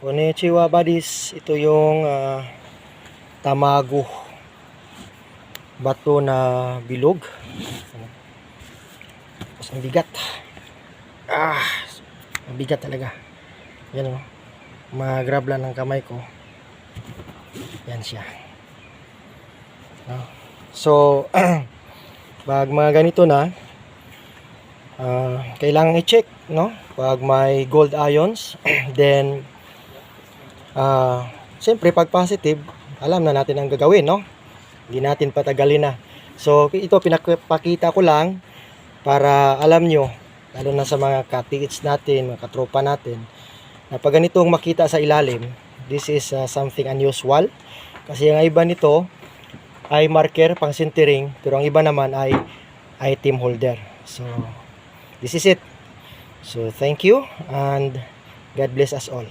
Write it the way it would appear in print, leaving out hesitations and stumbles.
Konnichiwa buddies, ito yung tamago, bato na bilog. Tapos ang bigat. Ang bigat talaga. Yan o, mag-grab lang ng kamay ko. Yan siya. So pag mga ganito na, kailangan i-check, no? Pag may gold ions then siyempre pag positive, alam na natin ang gagawin, no? Hindi natin patagalin na. So ito pinapakita ko lang para alam nyo, lalo na sa mga katiits natin, mga katropa natin, na pag ganitong makita sa ilalim, this is something unusual. Kasi ang iba nito ay marker pang sintering, pero ang iba naman ay item holder. So this is it. So thank you and God bless us all.